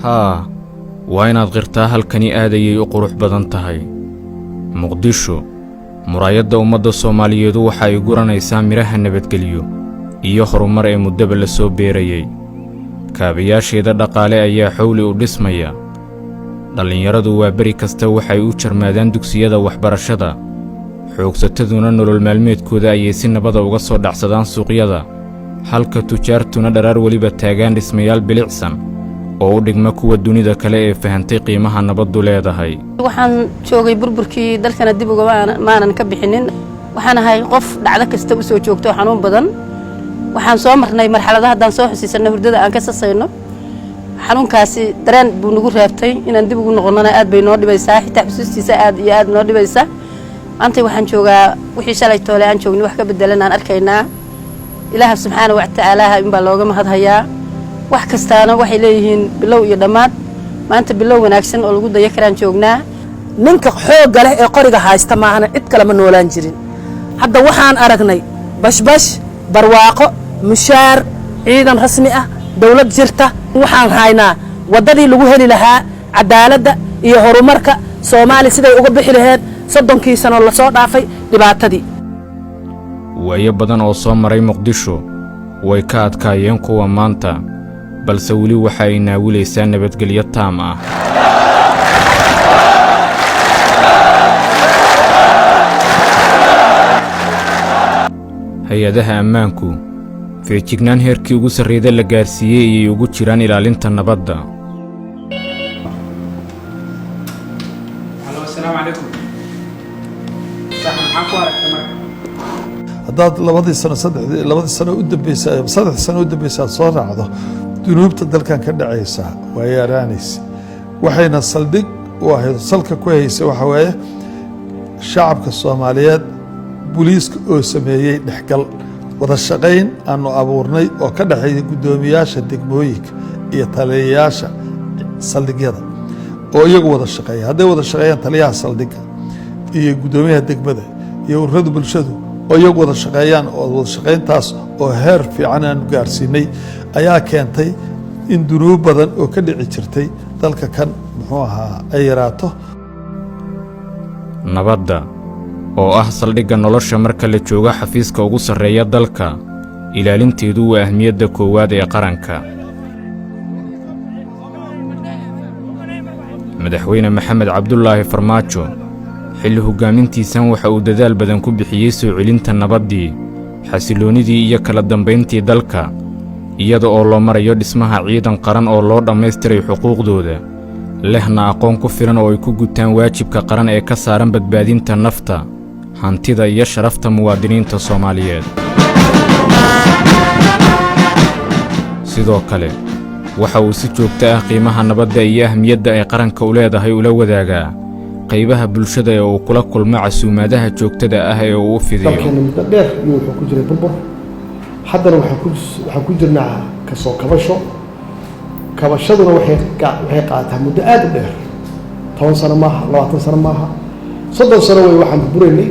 ها ويناد غرتاها الكني آدي يقرح بدنتهي مقدشو muraayadda ummadda Soomaaliyeed waxa ay guranaysaa miraha nabadgelyo iyo horumar ee muddo la soo beerayay kaabayaasheeda dhaqaale ayaa xawli u dhismaya dhalinyaradu waa bari kasta waxay u jarmaadaan dugsiyada waxbarashada xoogsataduna nolol maalmeedkooda ayay si nabad uga soo dhacsadaan suuqyada halka tujaartuna dharaar waliba taagaan dhismayaal bilicsan oo u dhigma kuwa dunida kale ee fahantay qiimaha nabaddu leedahay waxaan joogay burburkii dalkana dib uga maanan ka bixinin waxaan ahay qof dhacdo kasta u soo joogto xanuun badan waxaan soo marnay marxaladaha hadaan soo xisiisano hurdada aan ka sasayno xanuunkaasi dareen buu nagu reebtay inaan dib ugu noqonana aad bay noo dhibaysaa xitaa xusuustiisa aad iyo aad noo dhibaysaa anta waxaan joogaa wixii shalay toole aan joogni wax ka bedelan aan arkaynaa ilaahay subxaanahu wa ta'aala in baa looga mahadhayaa wax kastaana waxay leeyihiin bilow iyo dhamaad maanta bilow wanaagsan oo lagu dayo karaan joognaa ninka xoog leh ee qoriga haysta maahana cid kale ma noolaan jirin hadda waxaan aragnay bashbash barwaaqo mushaar ciidan rasmi ah dawlad jirta waxaan haynaa wadadii lagu heli lahaa cadaaladda iyo horumarka Soomaaliya siday uga bixi lahayd 30 sano la soo dhaafay dhibaatadii way badan oo soo maray Muqdisho way ka adkaayeen kuwa maanta balse wali waxa ay naawilaysaa nabadgelyo taam ah hay'adaha ammaanku feejignaan heerkii ugu sarreeyay la gaarsiiyay iyo ugu jiraan ilaalinta nabadda السلام عليكم صح معكم هذا لبضي سنة لبضي سنة قدام صدق سنة قدام صار عضو دنوبت الدلكان كده عيسى وهي رانيس وحين الصلدق وهي صلك كويس وحواه شعب الصوماليات بوليس سميه نحكل ورشقين أنه أبورني وكده حي قدومياش الدقمويك يطلياش صلدق هذا oo iyagu wada shaqeeya haday wada shaqeeyaan taliyaha saldhiga iyo gudoomiyaha degmada iyo ururada bulshadu oo iyagu wada shaqeeyaan oo wada shaqeyntaas oo heer fiican aan gaarsiinay ayaa keentay in dunuub badan oo ka dhici jirtay dalka kan muxuu ahaa ay yaraato nabadda oo ah saldhiga nolosha marka la joogo xafiiska ugu sarreeya dalka ilaalinteedu waa ahmiyadda koowaad ee qaranka madaxweyne maxamed cabdullaahi farmaajo xilli hogaamintiisan waxa uu dadaal badan ku bixiyay soo celinta nabaddii xasiloonidii iyo kala dambeyntii dalka iyada oo loo marayo dhismaha ciidan qaran oo loo dhammaystiray xuquuqdooda lehna aqoon ku filan oo ay ku gutaan waajibka qaran ee ka saaran badbaadinta nafta hantida iyo sharafta muwaadiniinta Soomaaliyeed sidoo kale waxa uu si joogto ah qiimaha nabadda iyo ahmiyadda ay qaranka u leedahay ula wadaagaa qaybaha bulshada ee uu kula kulmo casuumaadaha joogtada ah ee uu fidiyo muddo dheer wuxuu ku jiray burbur haddana waxa ku jirnaa ka soo kabashaduna waxay qaataa muddo aad u dheer 10 sano maaha 20 sano maaha 30 sano way waxaan buraynay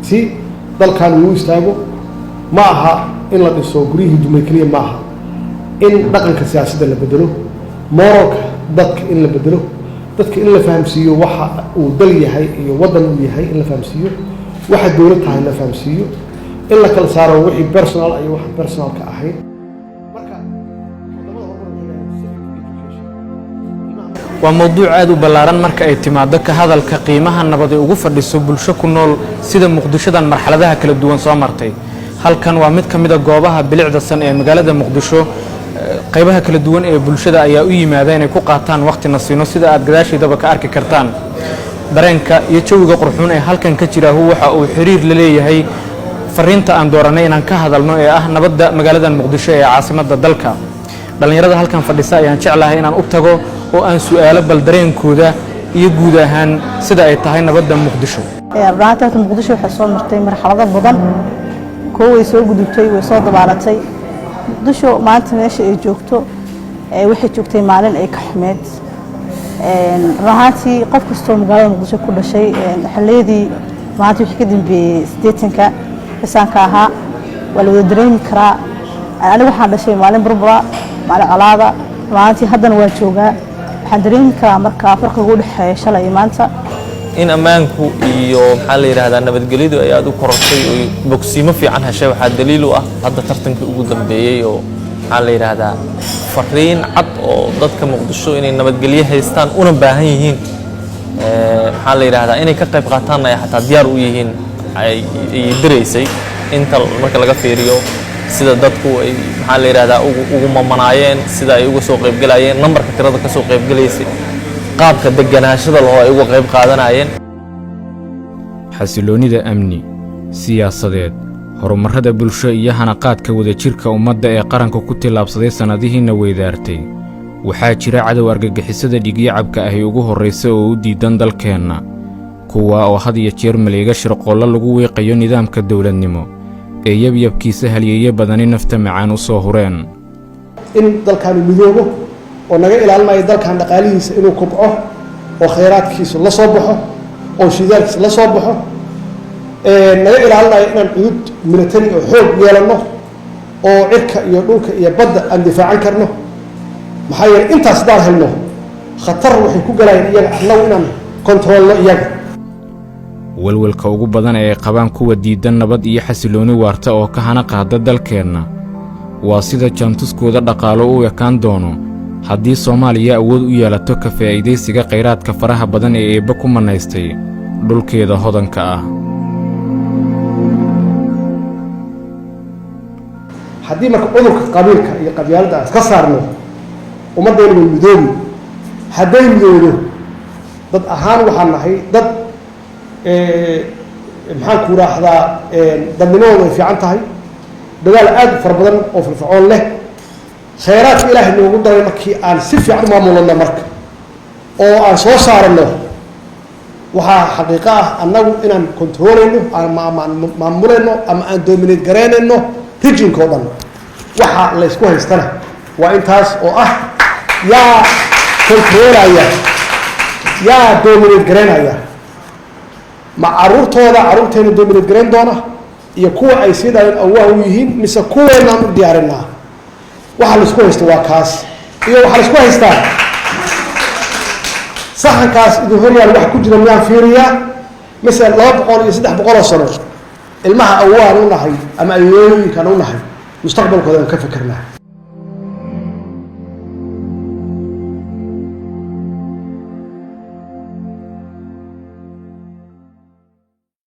si dalkan uu istaago ma aha in la dhiso guriyihii dumay kaliya maaha in dhaqanka siyaasadda la bedelo moralka dadka in la bedelo dadka in la fahamsiiyo waxa uu dal yahay iyo wadan uu yahay in la fahamsiiyo waxa dawlad tahay la fahamsiiyo in la kala saaro wixii personal iyo waxa personal ka ahayn waa mowduuc aad u ballaaran marka ay timaado ka hadalka qiimaha nabad ee ugu fadhiso bulsho ku nool sida Muqdishodan marxaladaha kala duwan soo martay halkan waa mid ka mid ah goobaha bilicda san ee magaalada Muqdisho qaybaha kala duwan ee bulshada ayaa u yimaada inay ku qaataan waqti nasiino sida aad gadaasheedaba ka arki kartaan dareenka iyo jawiga qurxoon ee halkan ka jira waxa uu xiriir la leeyahay fariinta aan dooranay inaan ka hadalno ee ah nabadda magaalada Muqdisho ee caasimadda dalka dhalinyarada halkan fadhisa ayaan jeclahay inaan u tago oo aan su'aalo bal dareenkooda iyo guud ahaan sida ay tahay nabadda Muqdisho raadada Muqdisho waxa soo martay marxalado badan way soo gudubtay way soo dabaalatay Muqdisho maanta meesha ay joogto waxay joogtay maalin ay ka xumeed rahantii qof kastoo magaalada Muqdisho ku dhashay xilladii maanta wixii ka dambeeyay 80ka xisaanka ahaa wala wada dareemi karaa aniga waxaan dhashay maalin burbura maalin calaada maanta haddana waan joogaa waxaan dareemi karaa marka farqiga u dhexeeya shalay iyo maanta in ammaanku iyo maxaa la yiraahdaa nabadgelyadu ay aad u korortay oo bogsiimo fiican heshay waxaa daliil u ah hadda tartankii ugu dambeeyay oo maxaa la yiraahdaa fariin cad oo dadka Muqdisho inay nabadgelyo haystaan una baahan yihiin maxaa la yiraahdaa inay ka qayb qaataan ay xataa diyaar u yihiin ay direysay inta marka laga fiiriyo sida dadku ay maxaa la yiraahdaa ugu mamanaayeen sida ay uga soo qayb galayeen nambarka tirada ka soo qayb galaysay qaabka deganaashada loo ay uga qayb qaadanayeen xasiloonida amni siyaasadeed horumarada bulsho iyo hanaqaadka wadajirka ummadda ee qaranka ku tilaabsaday sanadihiina weydaartay waxaa jira cadow argagixisada dhigyacabka ahi ugu horreysa oo u diidan dalkeenna kuwa oo had iyo jeer maleega shirqoollo lagu weeqayo nidaamka dowladnimo ee yabyabkiisa halyeeye badani nafta macaan u soo hureen in dalkaanu midoobo oo naga ilaalinayo dalkan dhaqaalihiisa inuu kobco oo khayraadkiisa la soo baxo oo shidaalkiisa la soo baxo naga ilaalinayo inaan cudud military oo xoog yeelano oo cirka iyo dhulka iyo badda aan difaacan karno maxaa yeelay intaas daan helno khatar waxay ku galayaan iyaga annagu inaan kontroolno iyaga walwalka ugu badan ee ay qabaan kuwa diidan nabad iyo xasilooni waarta oo ka hana qaada dalkeenna waa sida jaantuskooda dhaqaalo u ekaan doono haddii Soomaaliya awood u yeelato ka faa'iideysiga kheyraadka faraha badan ee eebba ku manaystay dhulkeeda hodanka ah haddii marka cudurka qabiilka iyo qabyaaladda aan ka saarno ummaddeena way midoobi hadday midoodo dad ahaan waxaan nahay dad maxaan ku raahdaa dadnimadooda ay fiican tahay dadaal aad u fara badan oo firfircoon leh khayraadka ilaahay noogu daray markii aan si fiican u maamulno marka oo aan soo saarno waxaa xaqiiqo ah annagu inaan kontroolayno maamulayno ama aan dominate garaynayno regionka oo dhan waxa la isku haystana waa intaas oo ah yaa kontroolaya yaa dominate garaynaya ma caruurteena dominate garayn doona iyo kuwa ay sii dhaleen awaaha u yihiin mise kuweenaan u diyaarinaa waxa la isku haysto waa kaas iyo waxa la isku haystaa saxankaas idin horyaal wax ku jira miyaan fiiriyaa مثلا 200 iyo 300 sano ilmaha awaan u nahay ama ayooyinkan u nahay mustaqbalkooda ka fikirnaa